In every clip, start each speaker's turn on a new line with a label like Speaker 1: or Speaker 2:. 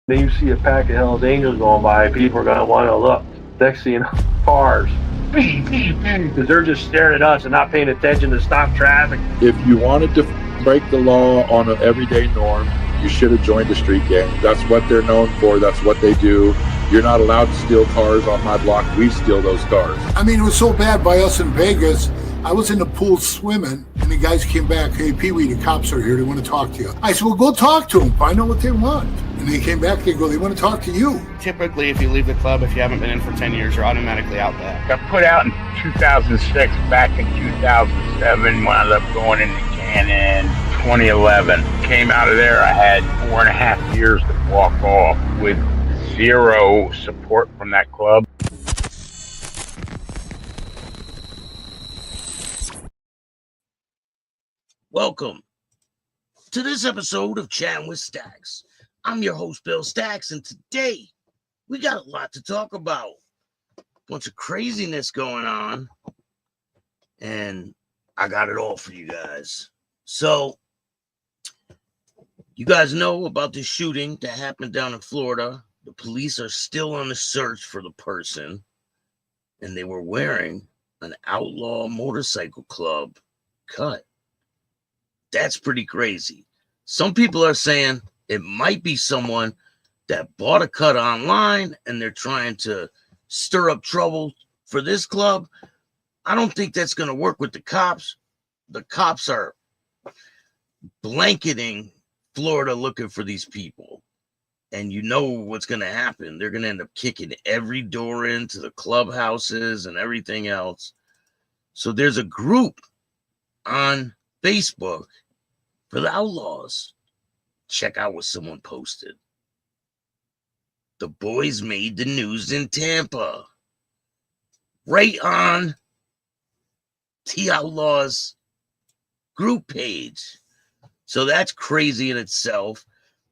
Speaker 1: Then you see a pack of Hell's Angels going by, people are going to want to look. Next thing you know, cars, because they're just staring at us and not paying attention to stop traffic.
Speaker 2: If you wanted to break the law on an everyday norm, you should have joined a street gang. That's what they're known for. That's what they do. You're not allowed to steal cars on my block. We steal those cars.
Speaker 3: I mean, it was so bad by us in Vegas. I was in the pool swimming, and the guys came back. Hey, Pee-wee, the cops are here. They want to talk to you. I said, well, go talk to them. Find out what they want. And they came back. They go, they want to talk to you.
Speaker 4: Typically, if you leave the club, if you haven't been in for 10 years, you're automatically out back.
Speaker 5: Got put out in 2006. Back in 2007, wound up going into Cannon. 2011. Came out of there. I had 4.5 years to walk off with zero support from that club.
Speaker 6: Welcome to this episode of Chatting with Stacks. I'm your host, Bill Stacks, and today we got a lot to talk about. Bunch of craziness going on, and I got it all for you guys. So, you guys know about the shooting that happened down in Florida. The police are still on the search for the person, and they were wearing an Outlaw motorcycle club cut. That's pretty crazy. Some people are saying it might be someone that bought a cut online and they're trying to stir up trouble for this club. I don't think that's going to work with the cops. The cops are blanketing Florida looking for these people. And you know what's going to happen. They're going to end up kicking every door into the clubhouses and everything else. So there's a group on Facebook for the Outlaws. Check out what someone posted. The boys made the news in Tampa. Right on the Outlaws group page. So that's crazy in itself.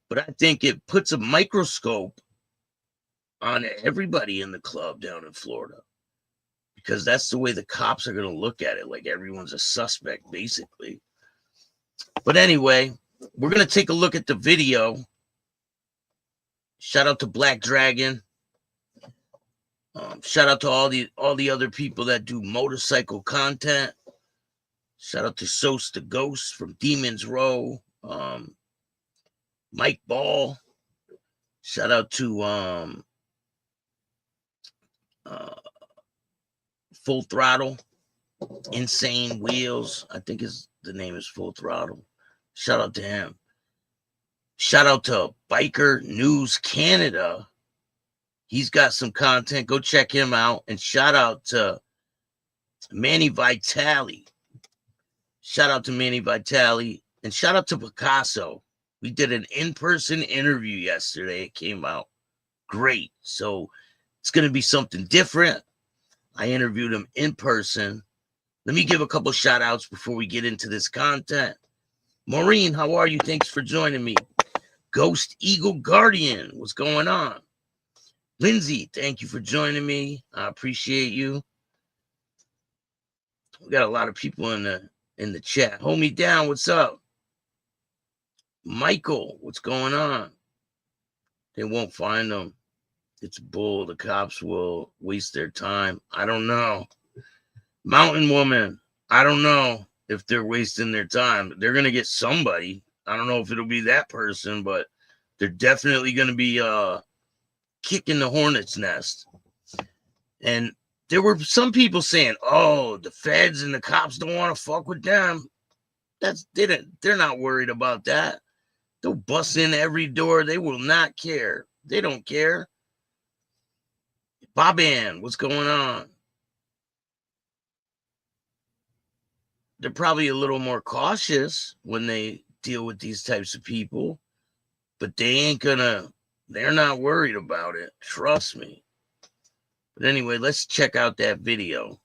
Speaker 6: But I think it puts a microscope on everybody in the club down in Florida. Because that's the way the cops are going to look at it. Like everyone's a suspect, basically. But anyway, we're going to take a look at the video. Shout out to Black Dragon. Shout out to all the other people that do motorcycle content. Shout out to Sos the Ghost from Demon's Row. Mike Ball. Shout out to Full Throttle. Insane Wheels. I think the name is Full Throttle. Shout out to him. Shout out to Biker News Canada. He's got some content. Go check him out. And shout out to Manny Vitali. Shout out to Manny Vitali. And shout out to Picasso. We did an in-person interview yesterday. It came out great. So it's going to be something different. I interviewed him in person. Let me give a couple shout outs before we get into this content. Maureen, how are you? Thanks for joining me. Ghost Eagle Guardian, what's going on? Lindsay, thank you for joining me. I appreciate you. We got a lot of people in the chat. Hold me down, what's up? Michael, what's going on? They won't find them. It's bull. The cops will waste their time. I don't know. Mountain Woman, I don't know if they're wasting their time. They're going to get somebody. I don't know if it'll be that person, but they're definitely going to be kicking the hornet's nest. And there were some people saying, oh, the feds and the cops don't want to fuck with them. They're not worried about that. They'll bust in every door. They will not care. They don't care. Boban, what's going on? They're probably a little more cautious when they deal with these types of people, but they're not worried about it. Trust me. But anyway, let's check out that video.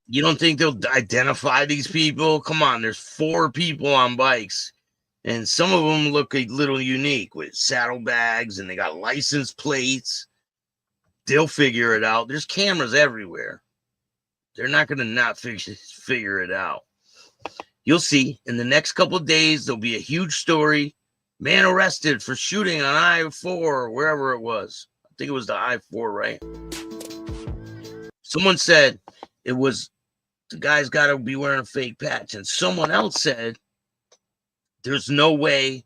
Speaker 6: You don't think they'll identify these people? Come on, there's 4 people on bikes. And some of them look a little unique with saddlebags, and they got license plates. They'll figure it out. There's cameras everywhere. They're not going to not figure it out. You'll see in the next couple of days, there'll be a huge story. Man arrested for shooting on I-4 or wherever it was. I think it was the I-4, right? Someone said it was the guy's got to be wearing a fake patch. And someone else said there's no way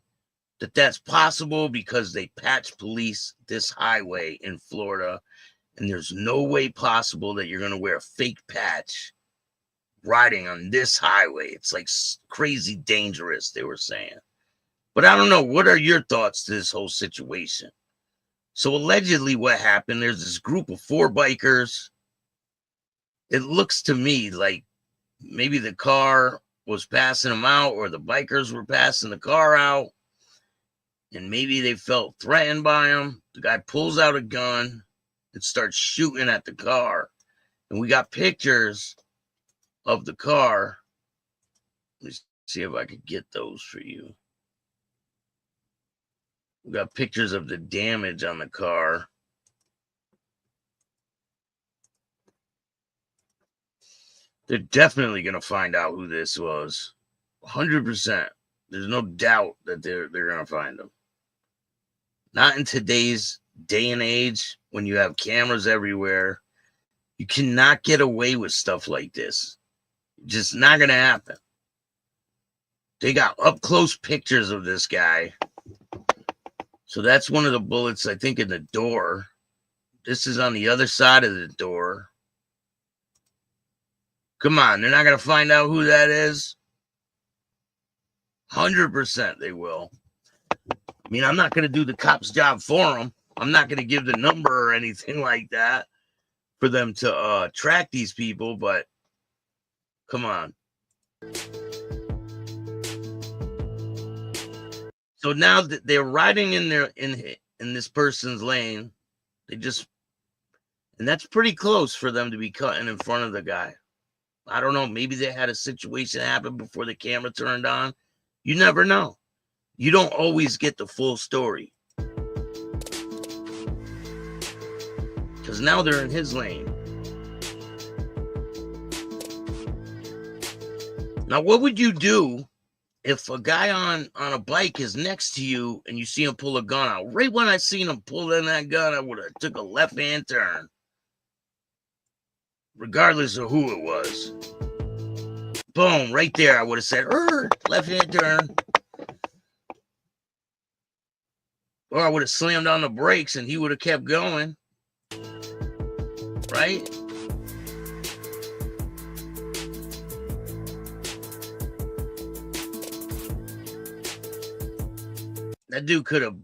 Speaker 6: that that's possible because they patch police this highway in Florida. And there's no way possible that you're going to wear a fake patch riding on this highway. It's like crazy dangerous, they were saying. But I don't know. What are your thoughts to this whole situation? So allegedly what happened, there's this group of 4 bikers. It looks to me like maybe the car was passing them out or the bikers were passing the car out. And maybe they felt threatened by him. The guy pulls out a gun and starts shooting at the car. And we got pictures of the car. Let me see if I could get those for you. We got pictures of the damage on the car. They're definitely going to find out who this was. 100%. There's no doubt that they're going to find him. Not in today's day and age when you have cameras everywhere. You cannot get away with stuff like this. Just not going to happen. They got up close pictures of this guy. So that's one of the bullets, I think, in the door. This is on the other side of the door. Come on, they're not going to find out who that is? 100% they will. I mean, I'm not going to do the cop's job for them. I'm not going to give the number or anything like that for them to track these people, but come on. So now that they're riding in this person's lane, and that's pretty close for them to be cutting in front of the guy. I don't know. Maybe they had a situation happen before the camera turned on. You never know. You don't always get the full story. Because now they're in his lane. Now, what would you do if a guy on a bike is next to you and you see him pull a gun out? Right when I seen him pull in that gun, I would have took a left-hand turn. Regardless of who it was. Boom, right there, I would have said, left-hand turn. Or I would have slammed on the brakes and he would have kept going. Right? That dude could have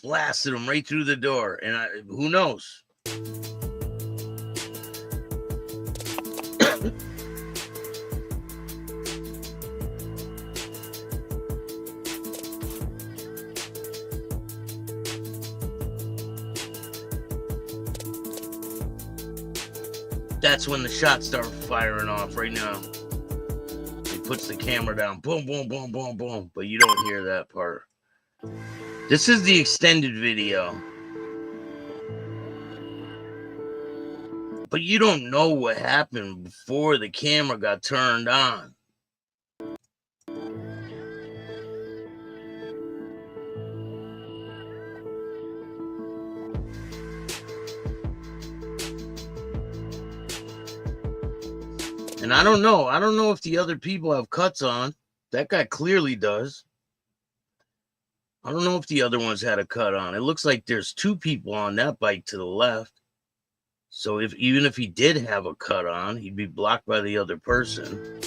Speaker 6: blasted him right through the door. And who knows? That's when the shots start firing off right now. He puts the camera down. Boom, boom, boom, boom, boom. But you don't hear that part. This is the extended video. But you don't know what happened before the camera got turned on. And I don't know. I don't know if the other people have cuts on. That guy clearly does. I don't know if the other ones had a cut on. It looks like there's 2 people on that bike to the left. So even if he did have a cut on, he'd be blocked by the other person.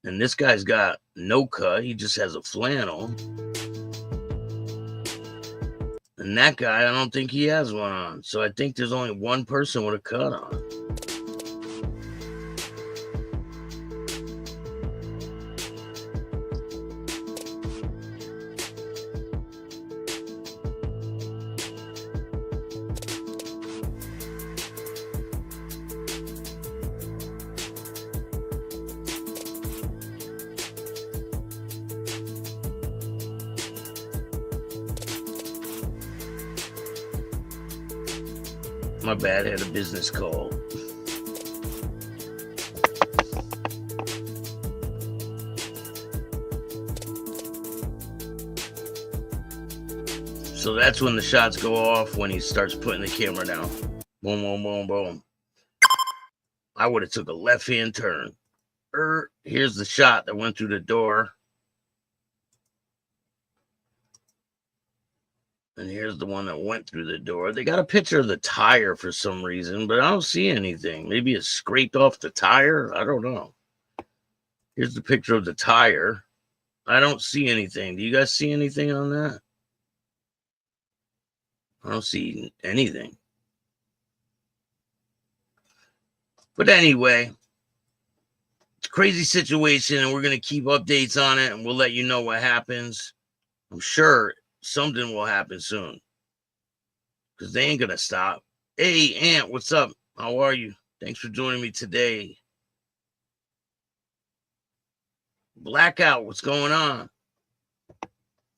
Speaker 6: And this guy's got no cut. He just has a flannel. And that guy, I don't think he has one on. So I think there's only one person with a cut on. My bad, I had a business call. So that's when the shots go off, when he starts putting the camera down. Boom, boom, boom, boom. I would have took a left-hand turn. Here's the shot that went through the door. And here's the one that went through the door. They got a picture of the tire for some reason, but I don't see anything. Maybe it scraped off the tire. I don't know. Here's the picture of the tire. I don't see anything. Do you guys see anything on that? I don't see anything. But anyway, it's a crazy situation, and we're going to keep updates on it, and we'll let you know what happens. I'm sure something will happen soon, because they ain't going to stop. Hey, Ant, what's up? How are you? Thanks for joining me today. Blackout, what's going on?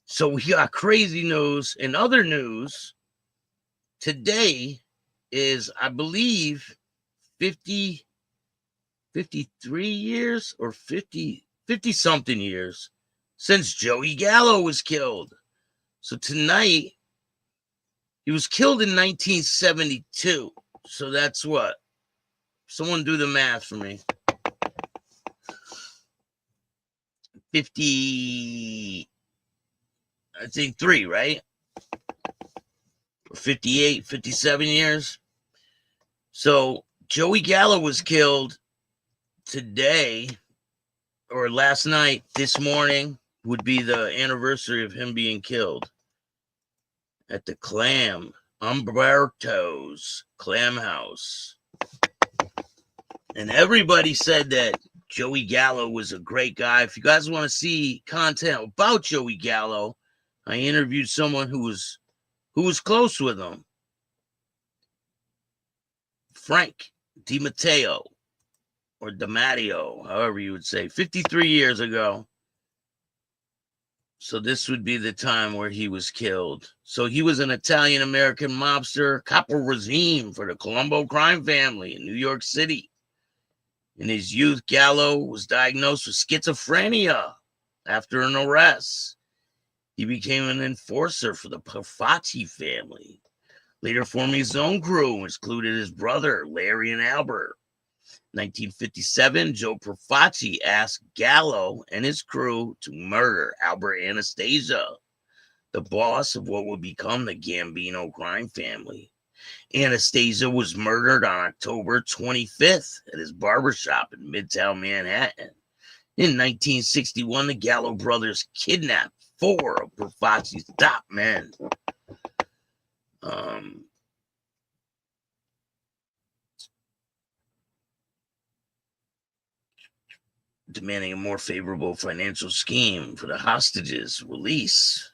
Speaker 6: So we got crazy news. In other news, today is, I believe, 53 years or 50 something years since Joey Gallow was killed. So tonight, he was killed in 1972. So that's what? Someone do the math for me. 50, I think 3, right? Or 58, 57 years. So Joey Gallow was killed today, or last night. This morning would be the anniversary of him being killed at the Umberto's Clam House. And everybody said that Joey Gallow was a great guy. If you guys want to see content about Joey Gallow, I interviewed someone who was close with him. Frank DiMatteo, or DiMatteo, however you would say, 53 years ago. So this would be the time where he was killed. So he was an Italian-American mobster, capo regime for the Colombo crime family in New York City. In his youth, Gallo was diagnosed with schizophrenia after an arrest. He became an enforcer for the Perfatti family, later forming his own crew, which included his brother, Larry and Albert. In 1957, Joe Perfatti asked Gallo and his crew to murder Albert Anastasia, the boss of what would become the Gambino crime family. Anastasia was murdered on October 25th at his barbershop in Midtown Manhattan. In 1961, the Gallo brothers kidnapped 4 of Perfatti's top men. Demanding a more favorable financial scheme for the hostages' release.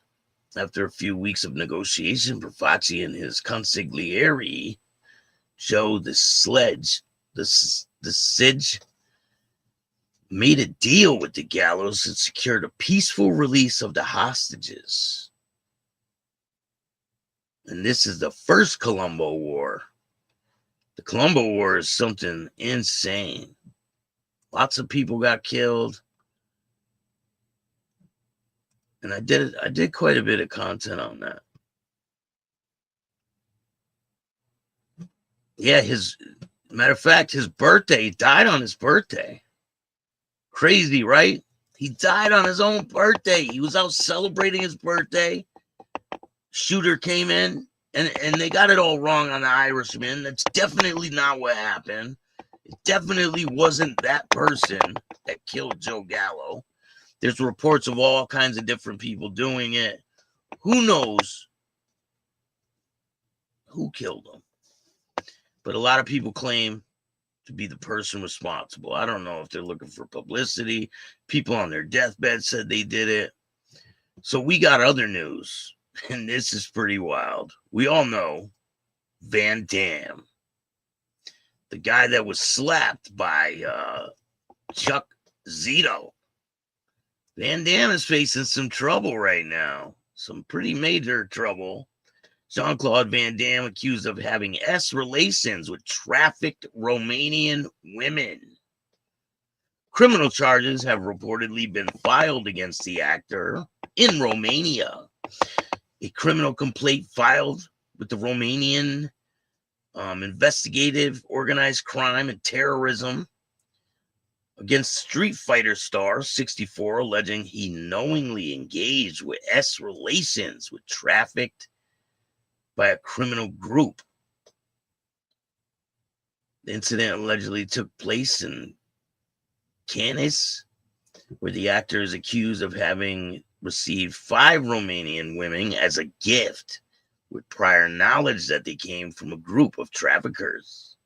Speaker 6: After a few weeks of negotiation, Perfatti and his consigliere, Joe the Sidge, made a deal with the Gallows and secured a peaceful release of the hostages. And this is the first Colombo War. The Colombo War is something insane. Lots of people got killed. And I did quite a bit of content on that. Yeah, matter of fact, his birthday, he died on his birthday. Crazy, right? He died on his own birthday. He was out celebrating his birthday. Shooter came in, and they got it all wrong on the Irishman. That's definitely not what happened. It definitely wasn't that person that killed Joe Gallo. There's reports of all kinds of different people doing it. Who knows who killed him? But a lot of people claim to be the person responsible. I don't know if they're looking for publicity. People on their deathbed said they did it. So we got other news, and this is pretty wild. We all know Van Damme, the guy that was slapped by Chuck Zito. Van Damme is facing some trouble right now, some pretty major trouble. Jean-Claude Van Damme accused of having S relations with trafficked Romanian women. Criminal charges have reportedly been filed against the actor in Romania. A criminal complaint filed with the Romanian Investigative Organized Crime and Terrorism against Street Fighter star 64, alleging he knowingly engaged with S relations with trafficked by a criminal group. The incident allegedly took place in Canis, where the actor is accused of having received 5 Romanian women as a gift, with prior knowledge that they came from a group of traffickers,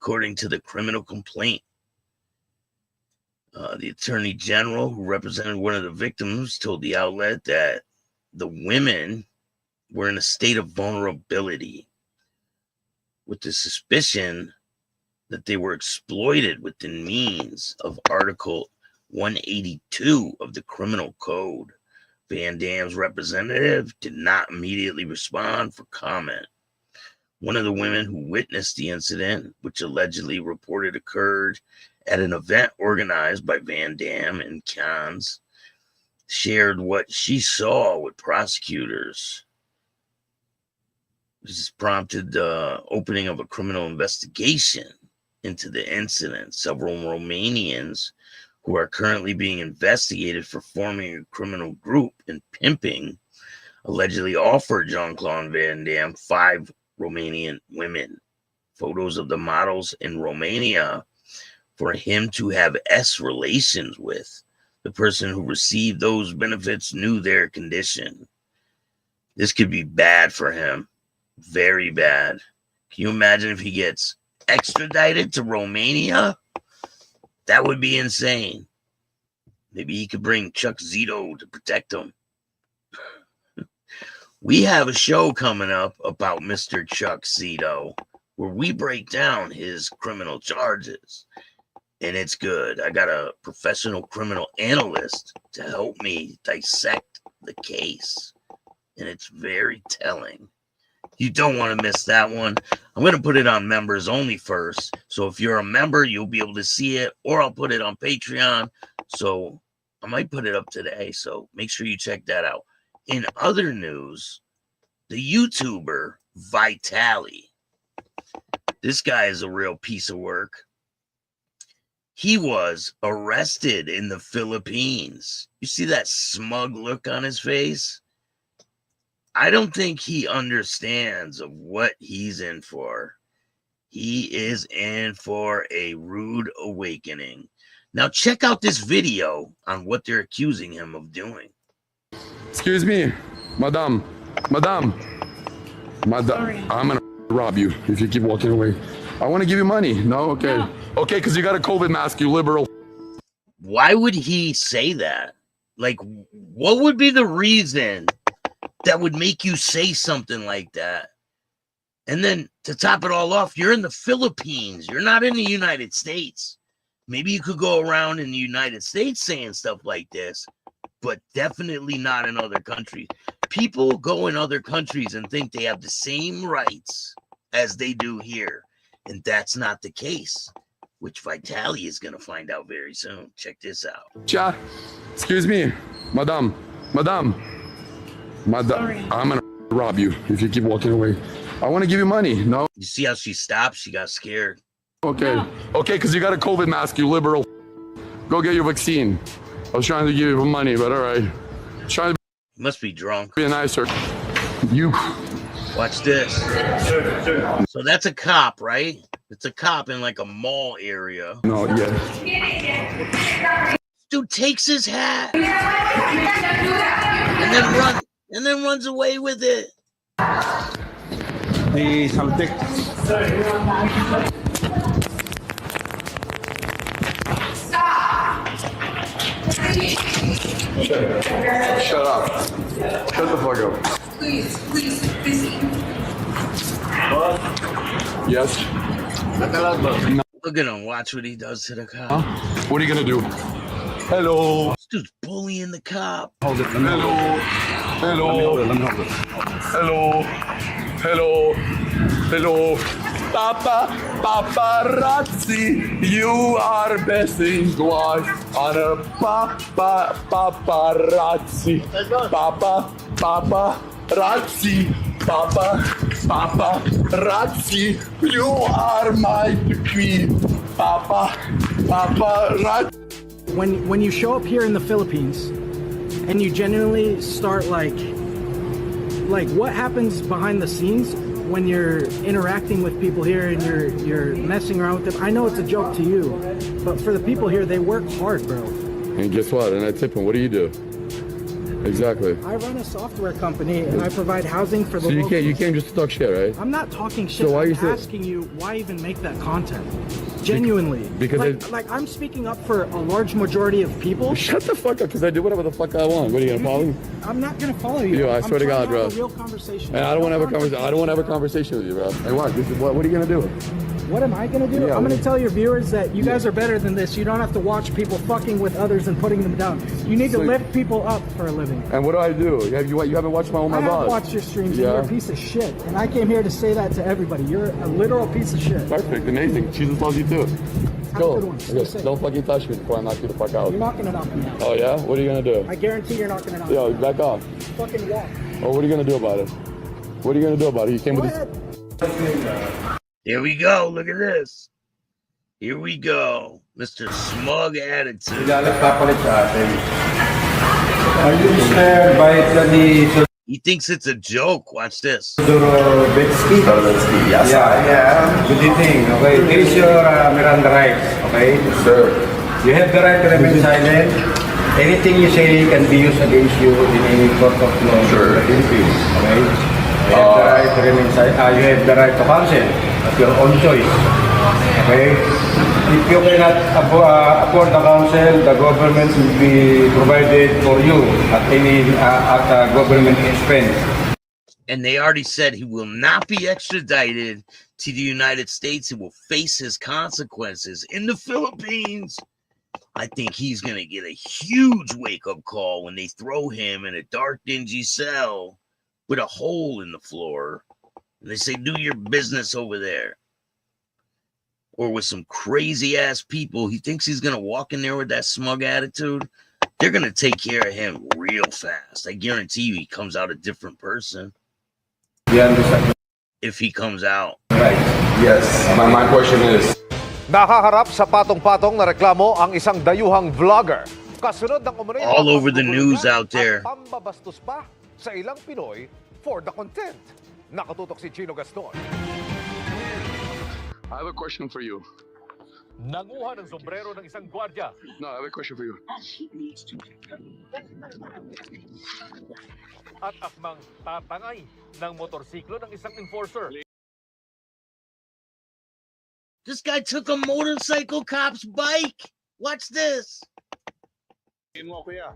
Speaker 6: according to the criminal complaint. The attorney general, who represented one of the victims, told the outlet that the women were in a state of vulnerability, with the suspicion that they were exploited within means of Article 182 of the Criminal Code. Van Damme's representative did not immediately respond for comment. One of the women who witnessed the incident, which allegedly reported occurred at an event organized by Van Damme in Cannes, shared what she saw with prosecutors. This has prompted the opening of a criminal investigation into the incident. Several Romanians who are currently being investigated for forming a criminal group and pimping allegedly offered Jean-Claude Van Damme 5 Romanian women, photos of the models in Romania, for him to have S relations with. The person who received those benefits knew their condition. This could be bad for him. Very bad. Can you imagine if he gets extradited to Romania? That would be insane. Maybe he could bring Chuck Zito to protect him. We have a show coming up about Mr. Chuck Zito, where we break down his criminal charges. And it's good. I got a professional criminal analyst to help me dissect the case. And it's very telling. You don't want to miss that one. I'm going to put it on members only first. So if you're a member, you'll be able to see it. Or I'll put it on Patreon. So I might put it up today. So make sure you check that out. In other news, the YouTuber Vitali. This guy is a real piece of work. He was arrested in the Philippines. You see that smug look on his face? I don't think he understands of what he's in for. He is in for a rude awakening. Now check out this video on what they're accusing him of doing.
Speaker 7: Excuse me, madam, I'm gonna rob you if you keep walking away. I want to give you money. No, okay. No. Okay, because you got a COVID mask, you liberal.
Speaker 6: Why would he say that? Like, what would be the reason that would make you say something like that? And then to top it all off, you're in the Philippines. You're not in the United States. Maybe you could go around in the United States saying stuff like this, but definitely not in other countries. People go in other countries and think they have the same rights as they do here. And that's not the case, which Vitali is going to find out very soon. Check this out.
Speaker 7: Chat. Excuse me, madam, I'm gonna rob you if you keep walking away. I want to give you money. No.
Speaker 6: You see how she stopped? She got scared.
Speaker 7: Okay. Okay, because you got a COVID mask, you liberal. Go get your vaccine. I was trying to give you money, but all right. Trying to
Speaker 6: must be drunk.
Speaker 7: Be nicer. You.
Speaker 6: Watch this. So that's a cop, right? It's a cop in like a mall area.
Speaker 7: No, yeah.
Speaker 6: Dude takes his hat and then runs away with it.
Speaker 8: Hey, something.
Speaker 7: Shut up. Shut the fuck up.
Speaker 9: Please.
Speaker 7: Yes.
Speaker 6: No. Look at him. Watch what he does to the cop.
Speaker 7: Huh? What are you gonna do? Hello.
Speaker 6: This dude's bullying the cop.
Speaker 7: Hold it. Hello.
Speaker 8: Let me hold it.
Speaker 7: Hello. Hello. Hello. Paparazzi, you are best in class on a paparazzi. Paparazzi. Paparazzi, you are my queen. Paparazzi.
Speaker 8: When you show up here in the Philippines and you genuinely start like what happens behind the scenes when you're interacting with people here and you're messing around with them. I know it's a joke to you, but for the people here, they work hard, bro.
Speaker 7: And guess what? And I tip them. What do you do? Exactly.
Speaker 8: I run a software company and I provide housing for the
Speaker 7: So you
Speaker 8: locals.
Speaker 7: can't just talk shit, right?
Speaker 8: I'm not talking shit.
Speaker 7: So why
Speaker 8: I'm
Speaker 7: you
Speaker 8: asking you why even make that content? Genuinely.
Speaker 7: Because
Speaker 8: like I'm speaking up for a large majority of people.
Speaker 7: Shut the fuck up, because I do whatever the fuck I want. What are you gonna follow me?
Speaker 8: I'm not gonna follow you.
Speaker 7: Yo, I swear to God, bro.
Speaker 8: A real conversation.
Speaker 7: And I don't want to have a conversation. I don't want to have a conversation with you, bro. Hey, what? What are you gonna do?
Speaker 8: What am I gonna do?
Speaker 7: Yeah,
Speaker 8: I'm gonna tell your viewers that you guys are better than this. You don't have to watch people fucking with others and putting them down. You need to lift people up for a living.
Speaker 7: And what do I do? You haven't watched my
Speaker 8: I have
Speaker 7: vlogs?
Speaker 8: watched your streams and you're a piece of shit. And I came here to say that to everybody. You're a literal piece of shit.
Speaker 7: Perfect, amazing. Jesus loves you too.
Speaker 8: Have
Speaker 7: Go.
Speaker 8: a good one. Stay safe.
Speaker 7: Don't fucking touch me before I knock you the fuck out.
Speaker 8: You're not gonna knock me out.
Speaker 7: Oh yeah? What are you gonna do?
Speaker 8: I guarantee you're not gonna knock me
Speaker 7: Yo,
Speaker 8: out.
Speaker 7: back off.
Speaker 8: Fucking walk.
Speaker 7: Oh, what are you gonna do about it? What are you gonna do about it? You came
Speaker 8: Go
Speaker 7: with
Speaker 8: ahead.
Speaker 6: Here we go. Look at this. Here we go. Mr. Smug Attitude.
Speaker 9: Are you scared by the
Speaker 6: He thinks it's a joke. Watch this.
Speaker 9: Dorobetsky? Yes. Yeah. Good evening. Okay, here is your Miranda rights. Okay?
Speaker 7: Sir.
Speaker 9: You have the right to remain silent. Anything you say can be used against you in any court of law.
Speaker 7: Sure.
Speaker 9: Okay? You have the right to remain silent. You have the right to counsel at your own choice. Okay? If you cannot afford the counsel, the government will be provided for you at any government expense.
Speaker 6: And they already said he will not be extradited to the United States. He will face his consequences in the Philippines. I think he's going to get a huge wake-up call when they throw him in a dark, dingy cell with a hole in the floor. And they say, do your business over there. Or with some crazy-ass people. He thinks he's going to walk in there with that smug attitude. They're going to take care of him real fast. I guarantee you he comes out a different person.
Speaker 9: Yeah,
Speaker 6: if he comes out.
Speaker 9: Right.
Speaker 7: Yes. My question is,
Speaker 10: Nakaharap sa patong-patong na reklamo ang isang dayuhang vlogger. Kasunod ng umunoy
Speaker 6: all over the news out there.
Speaker 10: Pambabastos pa sa ilang Pinoy for the content. Nakatutok si Chino Gaston.
Speaker 7: I have a question for you.
Speaker 10: Nanguha ng sombrero ng isang gwardiya.
Speaker 7: No, I have a question for you.
Speaker 10: At akmang tatangay ng motorsiklo ng isang enforcer.
Speaker 6: This guy took a motorcycle cop's bike. Watch this.
Speaker 11: Lihin mo, kuya.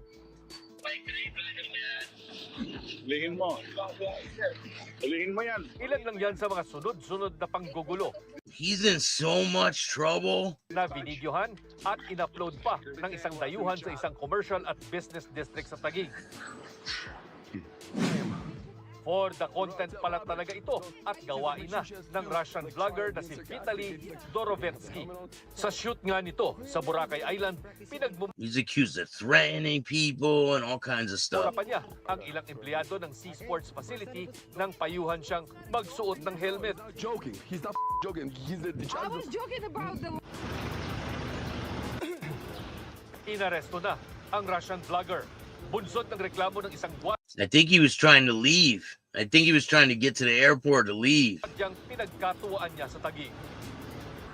Speaker 11: Lihin mo. Lihin mo yan.
Speaker 10: Ilan lang yan sa mga sunod-sunod na panggugulo.
Speaker 6: He's in so much trouble.
Speaker 10: Na binidyohan at in-upload pa ng isang dayuhan sa isang commercial at business district sa Taguig. For the content pala talaga ito at gawain na ng Russian vlogger na si Vitali Dorovetsky. Sa shoot nga nito sa Boracay Island,
Speaker 6: He's accused of threatening people and all kinds of stuff.
Speaker 10: pa niya ang ilang empleyado ng Sea Sports Facility nang payuhan siyang magsuot ng helmet.
Speaker 7: Joking. He's not joking. He's the
Speaker 12: I was joking about the...
Speaker 10: Inaresto na ang Russian vlogger. Bunsod ng reklamo ng isang
Speaker 6: I think he was trying to leave. I think he was trying to get to the airport to leave.
Speaker 10: gwardyang pinagkatuwaan niya sa Taguig.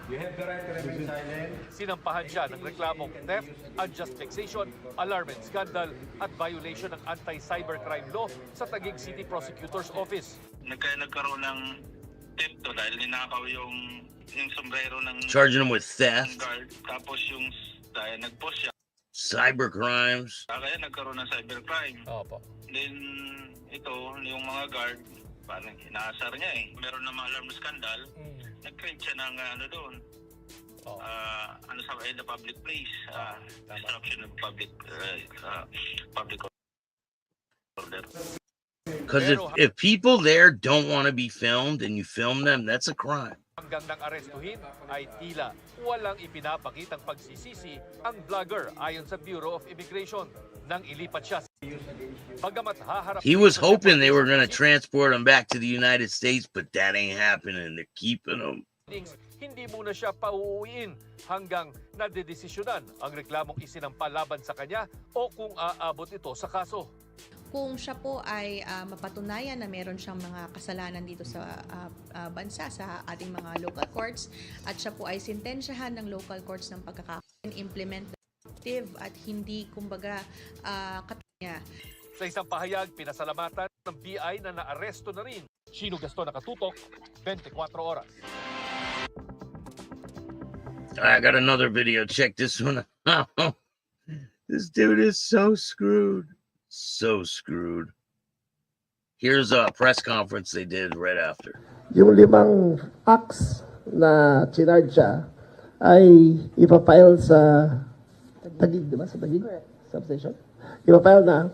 Speaker 9: You have the right to remain silent.
Speaker 10: Sinampahan siya ng reklamong theft, unjust vexation, alarm and scandal, at violation ng anti-cybercrime law sa Taguig City Prosecutor's Office.
Speaker 13: Nagkaroon ng theft to dahil ninakaw yung sombrero ng
Speaker 6: Charging him with theft.
Speaker 13: guard. Tapos yung dahil nag-post siya.
Speaker 6: Cyber crimes.
Speaker 13: Kaya nagkaroon ng cybercrime.
Speaker 10: Opo.
Speaker 13: Then ito, yung mga guard, parang inaasar niya eh. Meron na mga alarm scandal. Nag-create siya ng ano doon. Ano sa the public place. Disruption of public order.
Speaker 6: Because if people there don't want to be filmed and you film them, that's a crime.
Speaker 10: Hanggang nang arestuhin ay tila walang ipinapakitang pagsisisi ang vlogger ayon sa Bureau of Immigration nang ilipat siya.
Speaker 6: He was hoping they were going to transport him back to the United States, but that ain't happening. They're keeping him.
Speaker 10: Hindi muna siya pauuwiin hanggang nadedesisyonan ang reklamong isinampa laban sa kanya o kung aabot ito sa kaso.
Speaker 12: Kung siya po ay mapatunayan na meron siyang mga kasalanan dito sa bansa, sa ating mga local courts, at siya po ay sintensyahan ng local courts ng pagkaka-implement at hindi, kumbaga, katanya.
Speaker 10: Sa isang pahayag, pinasalamatan ng BI na naaresto na rin. Sino Gaston nakatutok, 24 oras.
Speaker 6: I got another video. Check this one out. This dude is so screwed. So screwed. Here's a press conference they did right after.
Speaker 14: Yung 5 acts na charge siya ay ipafile sa Taguig, di ba? Sa Taguig? Substation? Ipafile na.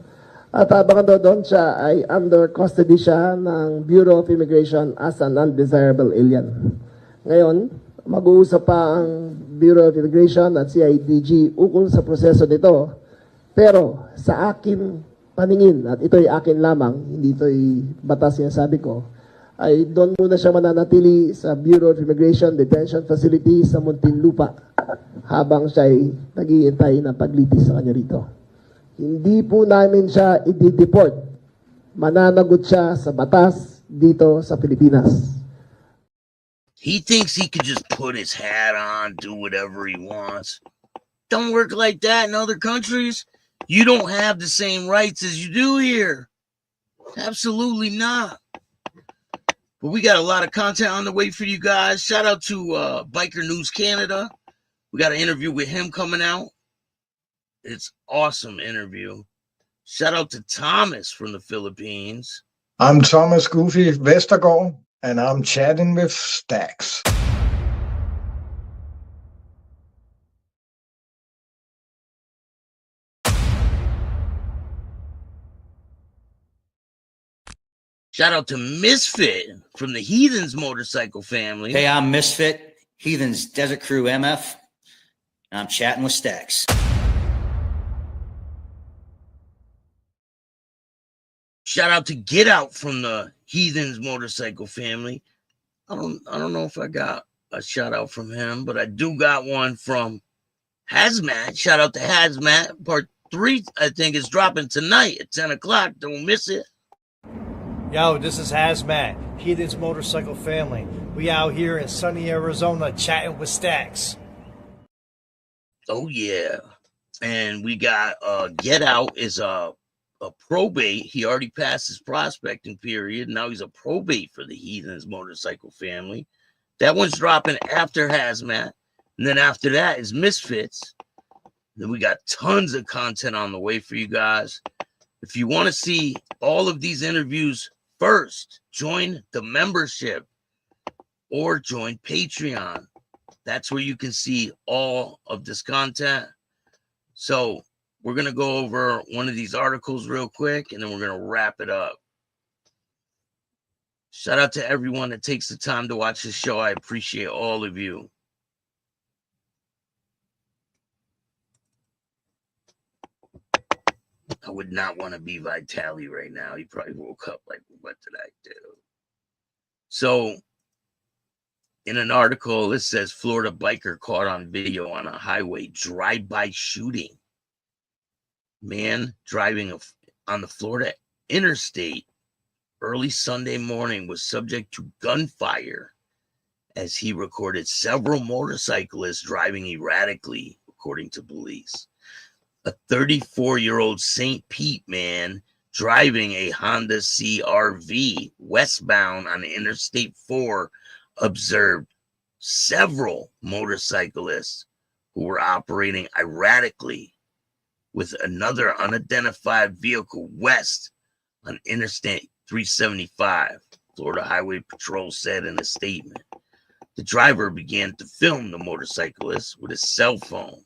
Speaker 14: At habang doon siya ay under custody siya ng Bureau of Immigration as an undesirable alien. Ngayon, mag-uusap pa ang Bureau of Immigration at CIDG ukol sa proseso nito. Pero sa akin paningin, at ito'y akin lamang, hindi ito'y batas niya sabi ko, ay doon muna siya mananatili sa Bureau of Immigration Detention Facility sa Muntinlupa habang siya ay nag-iintay ng paglitis sa kanya rito. Hindi po namin siya i-deport. Mananagot siya sa batas dito sa Pilipinas.
Speaker 6: He thinks he could just put his hat on, do whatever he wants. Don't work like that in other countries. You don't have the same rights as you do here. Absolutely not. But we got a lot of content on the way for you guys. Shout out to Biker News Canada. We got an interview with him coming out. It's awesome interview. Shout out to Thomas from the Philippines.
Speaker 15: I'm Thomas Goofy Vestergaard, and I'm chatting with Stacks.
Speaker 6: Shout out to Misfit from the Heathens motorcycle family.
Speaker 16: Hey, I'm Misfit, Heathens Desert Crew MF, and I'm chatting with Stacks.
Speaker 6: Shout out to Get Out from the Heathens motorcycle family. I don't know if I got a shout out from him, but I do got one from Hazmat. Shout out to Hazmat. Part 3, I think, is dropping tonight at 10 o'clock. Don't miss it.
Speaker 17: Yo, this is Hazmat, Heathens Motorcycle Family. We out here in sunny Arizona chatting with Stacks.
Speaker 6: Oh, yeah. And we got Get Out is a probate. He already passed his prospecting period. Now he's a probate for the Heathens motorcycle family. That one's dropping after Hazmat. And then after that is Misfits. Then we got tons of content on the way for you guys. If you want to see all of these interviews first, join the membership or join Patreon. That's where you can see all of this content. So we're going to go over one of these articles real quick, and then we're going to wrap it up. Shout out to everyone that takes the time to watch this show. I appreciate all of you. I would not want to be Vitali right now. He probably woke up like, what did I do? So, in an article, it says Florida biker caught on video on a highway drive-by shooting. Man driving on the Florida Interstate early Sunday morning was subject to gunfire as he recorded several motorcyclists driving erratically, according to police. A 34-year-old St. Pete man driving a Honda CR-V westbound on Interstate 4 observed several motorcyclists who were operating erratically with another unidentified vehicle west on Interstate 375, Florida Highway Patrol said in a statement. The driver began to film the motorcyclist with his cell phone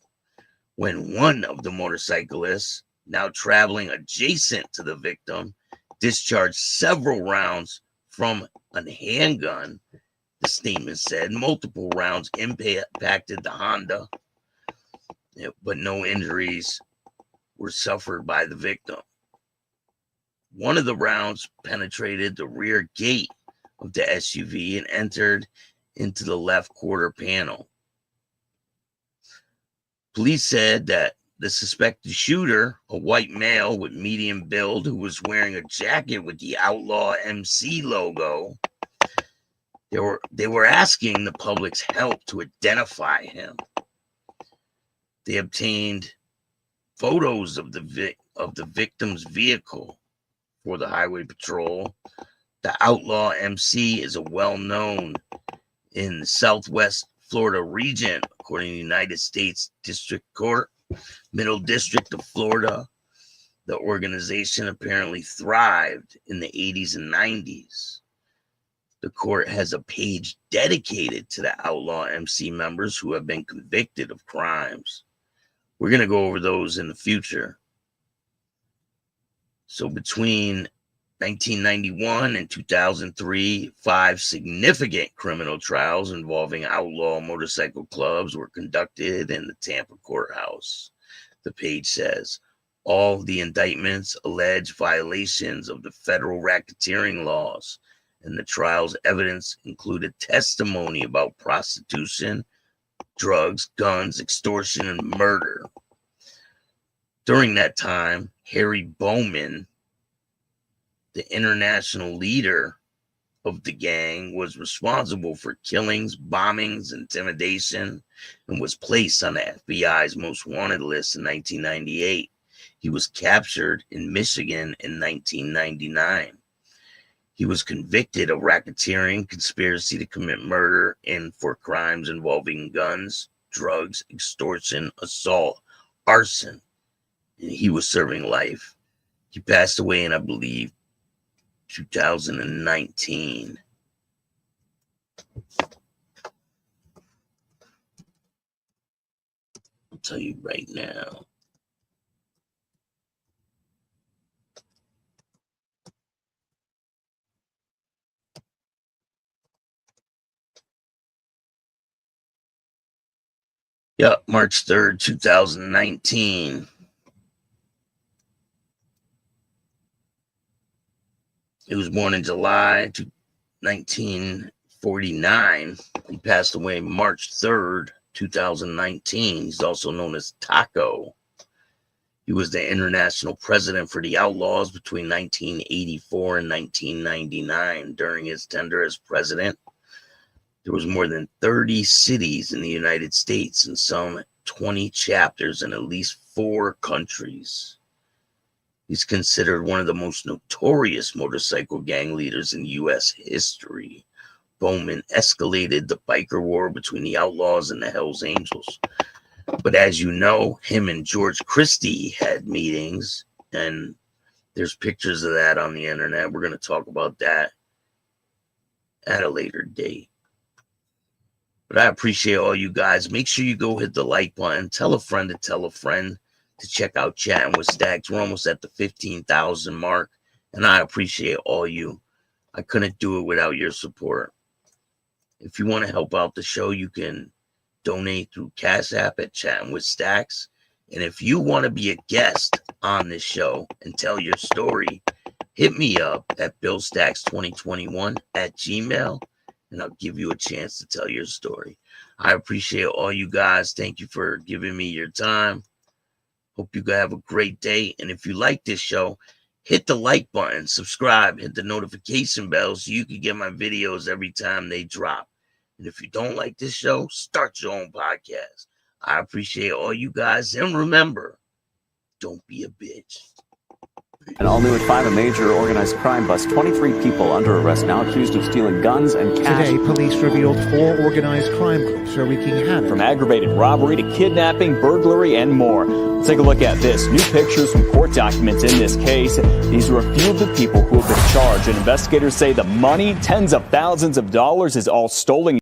Speaker 6: when one of the motorcyclists, now traveling adjacent to the victim, discharged several rounds from a handgun. The statement said multiple rounds impacted the Honda, but no injuries were suffered by the victim. One of the rounds penetrated the rear gate of the SUV and entered into the left quarter panel. Police said that the suspected shooter, a white male with medium build who was wearing a jacket with the Outlaw MC logo, they were asking the public's help to identify him. They obtained photos of the victim's vehicle for the highway patrol. The Outlaw MC is a well-known in the Southwest Florida region, according to the United States District Court, Middle District of Florida. The organization apparently thrived in the 80s and 90s. The court has a page dedicated to the Outlaw MC members who have been convicted of crimes. We're going to go over those in the future. So between 1991 and 2003, 5 significant criminal trials involving outlaw motorcycle clubs were conducted in the Tampa courthouse. The page says, all the indictments allege violations of the federal racketeering laws, and the trial's evidence included testimony about prostitution, drugs, guns, extortion, and murder. During that time, Harry Bowman, the international leader of the gang, was responsible for killings, bombings, intimidation, and was placed on the FBI's most wanted list in 1998. He was captured in Michigan in 1999. He was convicted of racketeering, conspiracy to commit murder, and for crimes involving guns, drugs, extortion, assault, arson, and he was serving life. He passed away in, I believe, 2019. I'll tell you right now. Yeah, March 3rd, 2019. He was born in July 1949. He passed away March 3rd, 2019. He's also known as Taco. He was the international president for the Outlaws between 1984 and 1999. During his tenure as president, there was more than 30 cities in the United States and some 20 chapters in at least 4 countries. He's considered one of the most notorious motorcycle gang leaders in U.S. history. Bowman escalated the biker war between the Outlaws and the Hells Angels. But as you know, him and George Christie had meetings, and there's pictures of that on the internet. We're going to talk about that at a later date. But I appreciate all you guys. Make sure you go hit the like button. Tell a friend to tell a friend to check out Chatting with Stacks. We're almost at the 15,000 mark, and I appreciate all you. I couldn't do it without your support. If you want to help out the show, you can donate through Cash App at Chatting with Stacks. And if you want to be a guest on this show and tell your story, hit me up at BillStacks2021@gmail.com. and I'll give you a chance to tell your story. I appreciate all you guys. Thank you for giving me your time. Hope you guys have a great day. And if you like this show, hit the like button, subscribe, hit the notification bell so you can get my videos every time they drop. And if you don't like this show, start your own podcast. I appreciate all you guys. And remember, don't be a bitch.
Speaker 18: And all new at 5, a major organized crime bust. 23 people under arrest now accused of stealing guns and cash.
Speaker 19: Today, police revealed 4 organized crime groups are wreaking havoc.
Speaker 18: From aggravated robbery to kidnapping, burglary, and more. Let's take a look at this. New pictures from court documents in this case. These are a few of the people who have been charged. And investigators say the money, tens of thousands of dollars, is all stolen.